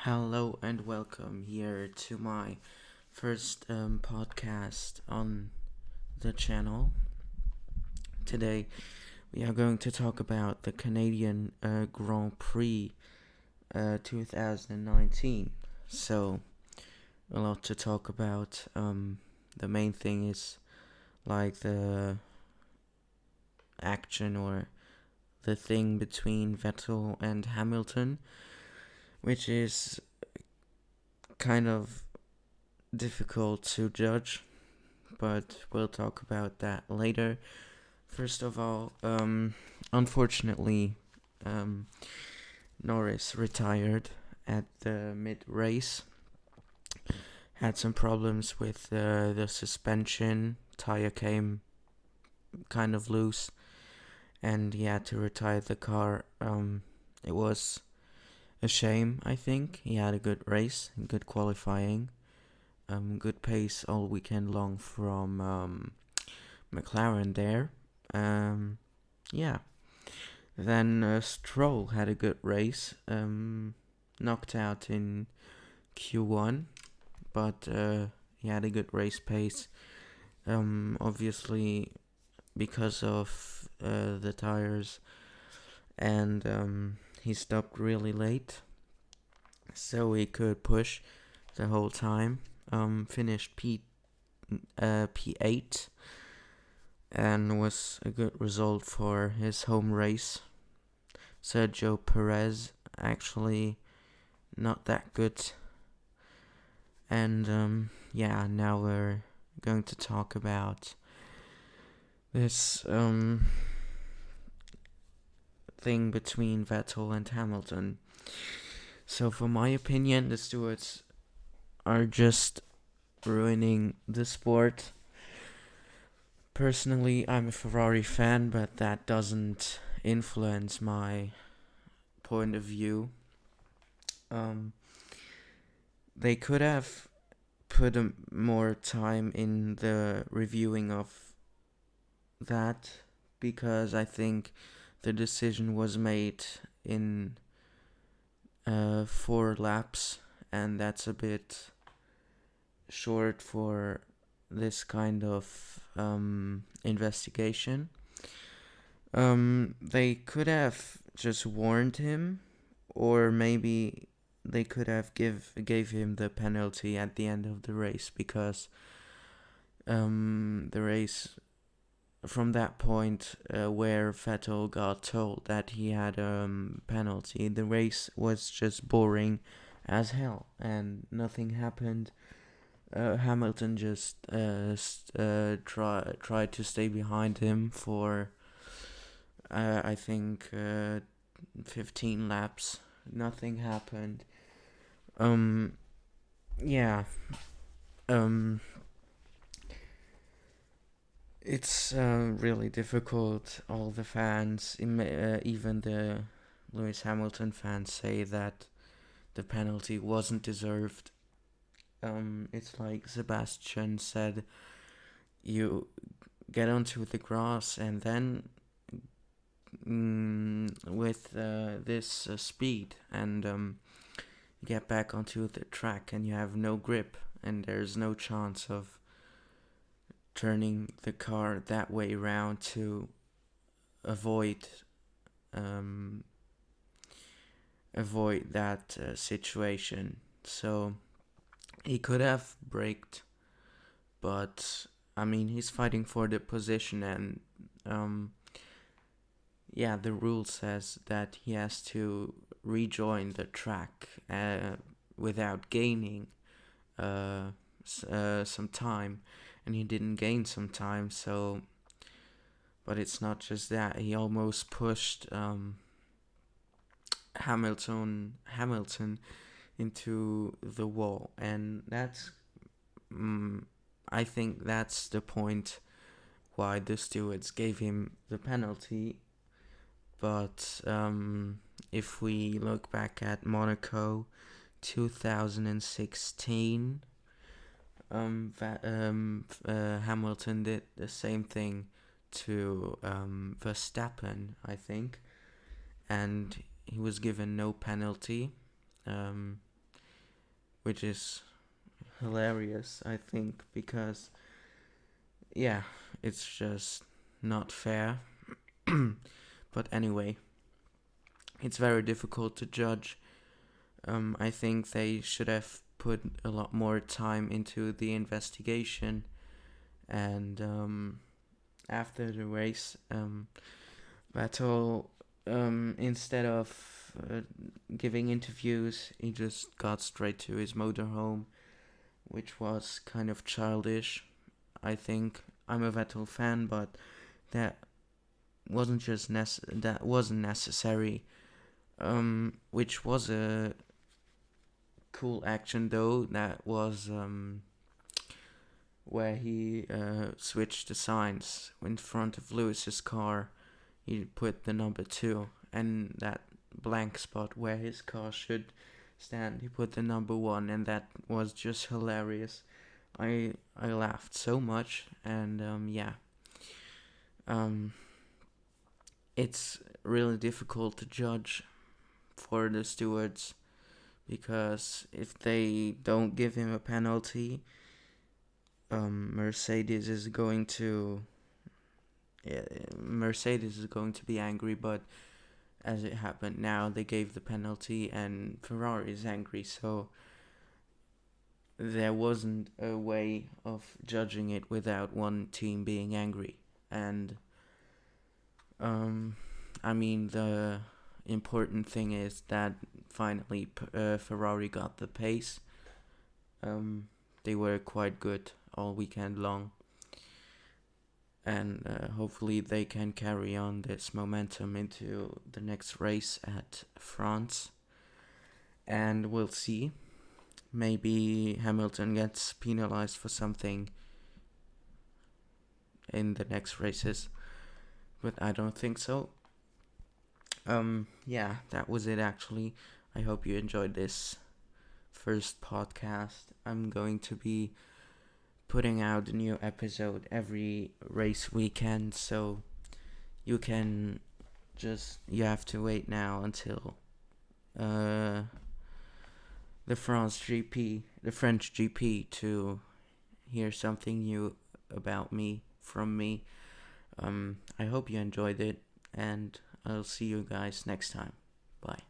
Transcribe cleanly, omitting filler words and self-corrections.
Hello and welcome here to my first podcast on the channel. Today we are going to talk about the Canadian Grand Prix 2019. So, a lot to talk about. The main thing is like the action or the thing between Vettel and Hamilton, which is kind of difficult to judge, but we'll talk about that later. First of all, unfortunately, um, Norris retired at the mid race. Had some problems with the suspension. Tire came kind of loose, and he had to retire the car. It was a shame, I think. He had a good race, good qualifying, good pace all weekend long from McLaren there. Um, yeah. Then Stroll had a good race, knocked out in Q1, but he had a good race pace. Obviously, because of the tires, and he stopped really late, so he could push the whole time. Finished P8, and was a good result for his home race. Sergio Perez actually not that good. And now we're going to talk about this thing between Vettel and Hamilton. So, for my opinion, the stewards are just ruining the sport. Personally, I'm a Ferrari fan, but that doesn't influence my point of view. They could have put more time in the reviewing of that, because I think the decision was made in 4 laps, and that's a bit short for this kind of investigation. They could have just warned him, or maybe they could have gave him the penalty at the end of the race, because the race from that point where Vettel got told that he had penalty, the race was just boring as hell and nothing happened. Hamilton just tried to stay behind him for I think 15 laps. Nothing happened. Yeah. Um, it's really difficult. All the fans, even the Lewis Hamilton fans, say that the penalty wasn't deserved. It's like Sebastian said, you get onto the grass and then with this speed and get back onto the track, and you have no grip, and there's no chance of turning the car that way around to avoid that situation. So he could have braked, but I mean, he's fighting for the position, and the rule says that he has to rejoin the track without gaining some time, and he didn't gain some time. So, but it's not just that, he almost pushed Hamilton into the wall, and that's I think that's the point why the stewards gave him the penalty. But if we look back at Monaco 2016, Hamilton did the same thing to Verstappen, I think, and he was given no penalty. which is hilarious, I think, because yeah, it's just not fair. But anyway, it's very difficult to judge. I think they should have put a lot more time into the investigation, and after the race, Vettel, instead of giving interviews, he just got straight to his motorhome, which was kind of childish. I think I'm a Vettel fan, but that that wasn't necessary. Which was a cool action though. That was where he switched the signs in front of Lewis's car. He put the number 2, and that blank spot where his car should stand, he put the number 1, and that was just hilarious. I laughed so much, and yeah. It's really difficult to judge for the stewards, because if they don't give him a penalty, Mercedes is going to be angry. But as it happened now, they gave the penalty and Ferrari is angry, so there wasn't a way of judging it without one team being angry. And I mean, the important thing is that finally Ferrari got the pace. They were quite good all weekend long, and hopefully they can carry on this momentum into the next race at France. And we'll see. Maybe Hamilton gets penalized for something in the next races, but I don't think so. Yeah, that was it actually. I hope you enjoyed this first podcast. I'm going to be putting out a new episode every race weekend, so you have to wait now until the French GP, to hear something new about me from me. I hope you enjoyed it, and I'll see you guys next time. Bye.